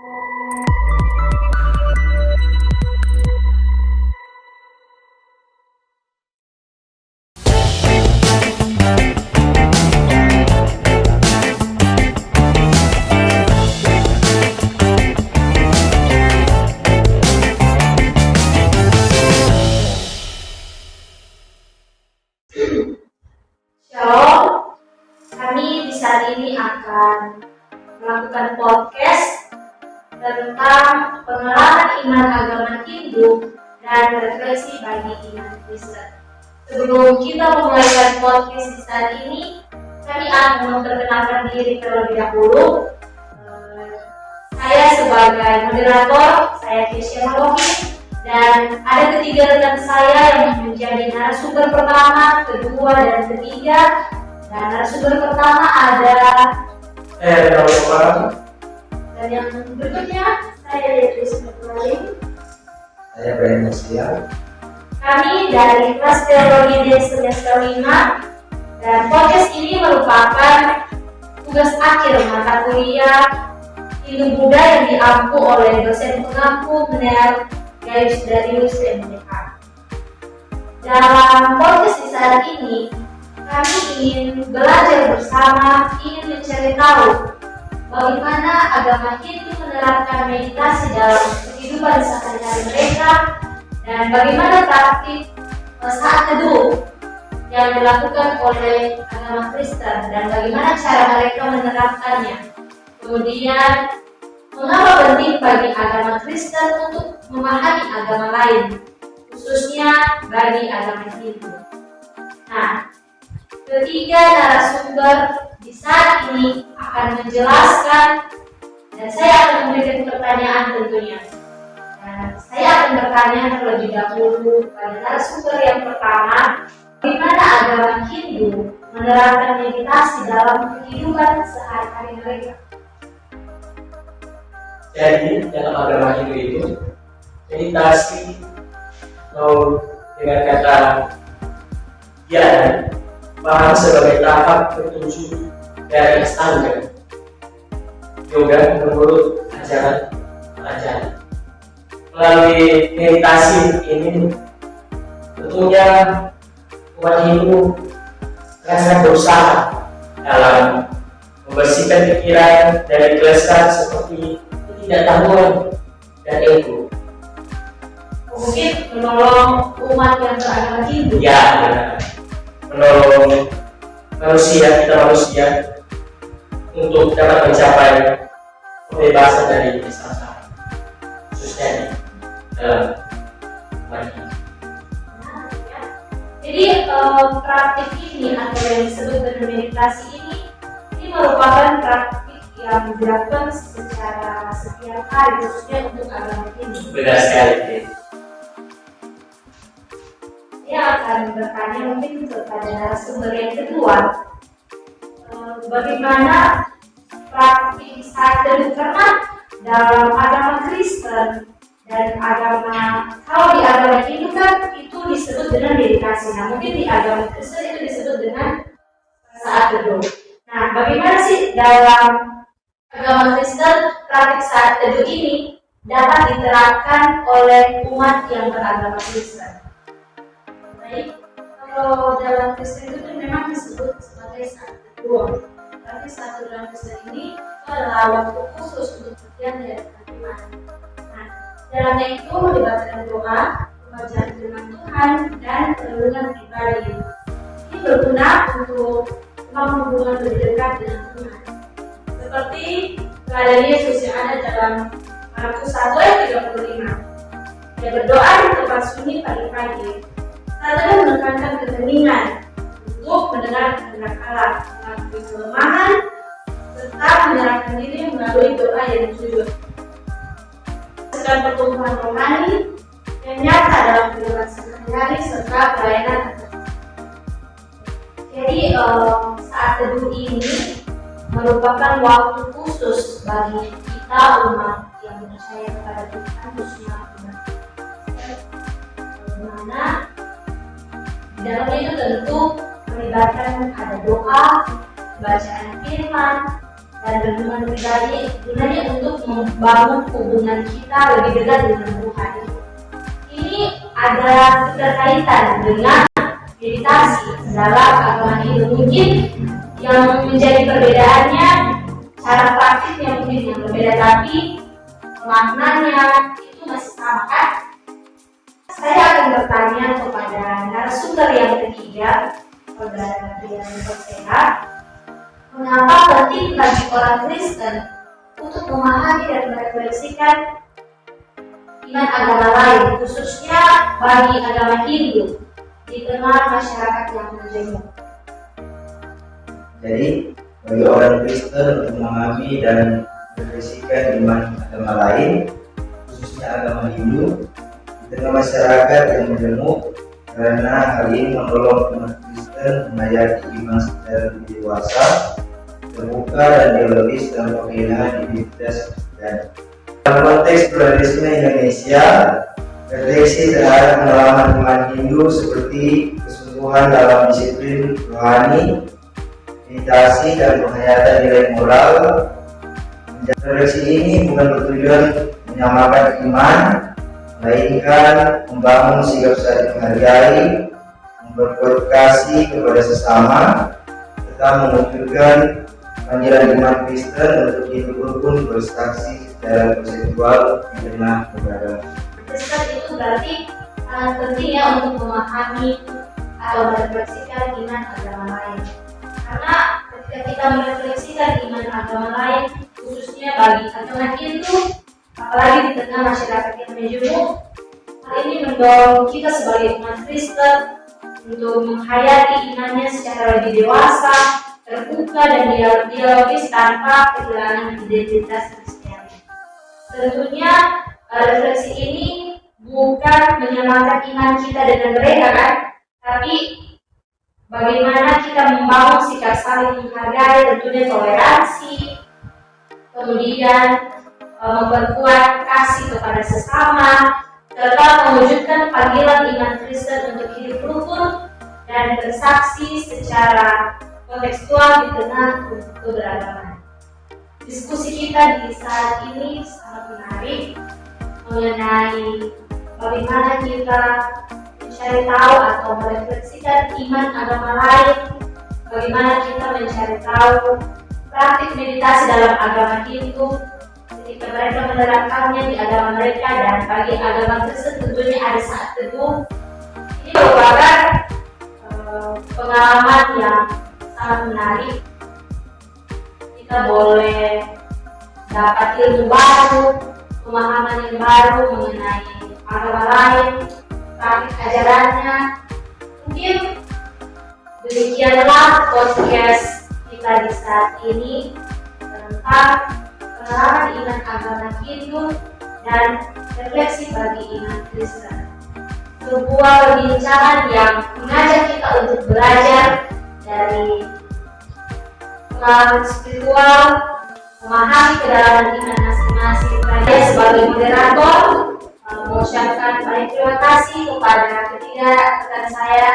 Shalom, kami di saat ini akan melakukan podcast tentang pengalaman iman agama Hindu dan refleksi bagi iman Kristen. Sebelum kita memulai podcast di saat ini, kami akan memperkenalkan diri terlebih dahulu. Saya sebagai moderator, saya Keisha Maloki. Dan ada ketiga rekan saya yang menjadi narasumber pertama, kedua, dan ketiga. Dan narasumber pertama ada dan yang berikutnya saya Yudhis Metualing. Saya Brian Muslia. Kami dari kelas teologi D semester 5. Dan podcast ini merupakan tugas akhir mata kuliah Hindu Buddha yang diampu oleh dosen pengampu Mr. Gaius Darius MDH. Dalam podcast di saat ini, kami ingin belajar bersama, ingin mencari tahu bagaimana agama Hindu menerapkan meditasi dalam kehidupan sehari-hari mereka dan bagaimana praktik saat teduh yang dilakukan oleh agama Kristen dan bagaimana cara mereka menerapkannya. Kemudian, mengapa penting bagi agama Kristen untuk memahami agama lain, khususnya bagi agama Hindu. Nah, ketiga narasumber di saat ini akan menjelaskan dan saya akan memberikan pertanyaan tentunya. Dan saya akan bertanya terlebih dahulu pada narasumber yang pertama, bagaimana agama Hindu menerapkan meditasi dalam kehidupan sehari-hari mereka. Jadi dalam agama Hindu itu meditasi atau dengan kata dhyan paham sebagai tahap ketujuh dari Astanga yoga menurut ajaran kerajaan. Melalui meditasi ini tentunya umat Hindu sangat berusaha dalam membersihkan pikiran dari kelesan seperti ketidaktahuan dan ego. Mungkin menolong umat yang beragama Hindu. Ya, benar. Menolong manusia untuk dapat mencapai kebebasan dari kesalahan, khususnya di dalam umat Hindu. Jadi praktik ini atau yang disebut dengan meditasi ini merupakan praktik yang dilakukan secara setiap hari, khususnya untuk agama Hindu. Benar sekali. Saya akan bertanya mungkin kepada narasumber yang kedua, bagaimana praktik saat teduh, karena dalam agama Kristen dan kalau di agama Hindu kan itu disebut dengan meditasi. Nah, mungkin di agama Kristen itu disebut dengan saat teduh. Nah, bagaimana sih dalam agama Kristen praktik saat teduh ini dapat diterapkan oleh umat yang beragama Kristen? Baik, kalau dalam Kristen itu memang disebut sebagai saat teduh. Tapi saat teduh dalam Kristen ini adalah waktu khusus untuk bagian dari Tuhan. Nah, dalamnya itu melibatkan doa, pembacaan firman Tuhan, dan renungan pribadi. Ini berguna untuk membangun hubungan lebih dekat dengan Tuhan. Seperti teladan Yesus yang ada dalam Markus 1 ayat 35. Dia berdoa di tempat sunyi pagi-pagi. Saat menekankan keheningan untuk mendengar kehendak Allah, mengakui kelemahan, serta menyerahkan diri melalui doa yang jujur. Serta pertumbuhan rohani yang nyata dalam kehidupan sehari-hari serta pelayanan. Jadi saat teduh ini merupakan waktu khusus bagi kita umat yang percaya kepada Tuhan, khususnya umat Kristen, dimana di dalamnya itu tentu melibatkan ada doa, bacaan firman, dan renungan pribadi gunanya untuk membangun hubungan kita lebih dekat dengan Tuhan. Ini ada keterkaitan dengan meditasi dalam agama Hindu. Mungkin yang menjadi perbedaannya cara praktiknya mungkin yang berbeda, tapi maknanya itu masih sama kan? Saya akan bertanya kepada narasumber yang ketiga, Saudara Adrian Persera, mengapa penting bagi orang Kristen untuk memahami dan merefleksikan iman agama lain, khususnya bagi agama Hindu di tengah masyarakat yang majemuk? Jadi, bagi orang Kristen untuk memahami dan merefleksikan iman agama lain, khususnya agama Hindu, di tengah masyarakat yang majemuk, karena hal ini menolong umat Kristen menghayati iman secara lebih dewasa, terbuka dan dialogis dalam penghinaan identitas Kristen. Dalam konteks pluralisme Indonesia, refleksi terhadap pengalaman iman Hindu seperti kesungguhan dalam disiplin rohani, meditasi dan penghayatan nilai moral. Refleksi ini bukan bertujuan menyamakan iman, melainkan membangun sikap saling menghargai, memperkuat kasih kepada sesama, serta mewujudkan panggilan iman Kristen untuk hidup rukun bersaksi secara konseptual di tengah keberagaman. Kristen itu berarti sangat penting ya untuk memahami atau merefleksikan iman agama lain. Karena ketika kita merefleksikan iman agama lain, khususnya bagi agama Hindu, apalagi di tengah masyarakat yang majemuk, hal ini mendorong kita sebagai umat Kristen untuk menghayati imannya secara lebih dewasa, terbuka dan dialogis tanpa kehilangan identitas Kristen. Tentunya refleksi ini bukan menyamakan iman kita dengan mereka kan, tapi bagaimana kita membangun sikap saling menghargai, tentunya toleransi, kemudian memperkuat kasih kepada sesama, serta mewujudkan panggilan iman Kristen untuk hidup rukun dan bersaksi secara kontekstual di tengah keberagaman. Diskusi kita di saat ini sangat menarik mengenai bagaimana kita mencari tahu atau merefleksikan iman agama lain, bagaimana kita mencari tahu praktik meditasi dalam agama Hindu ketika mereka menerapkannya di agama mereka, dan bagi agama Kristen tentunya ada saat teduh. Ini merupakan pengalaman yang sangat menarik. Kita boleh dapat ilmu baru, pemahaman yang baru mengenai agama lain, praktik ajarannya. Mungkin demikianlah podcast kita di saat ini tentang pengalaman iman agama Hindu dan refleksi bagi iman Kristen. Sebuah perbincangan yang mengajak kita untuk belajar dari pengalaman spiritual, memahami kedalaman iman masing-masing. Saya sebagai moderator mengucapkan banyak terima kasih kepada ketiga rekan saya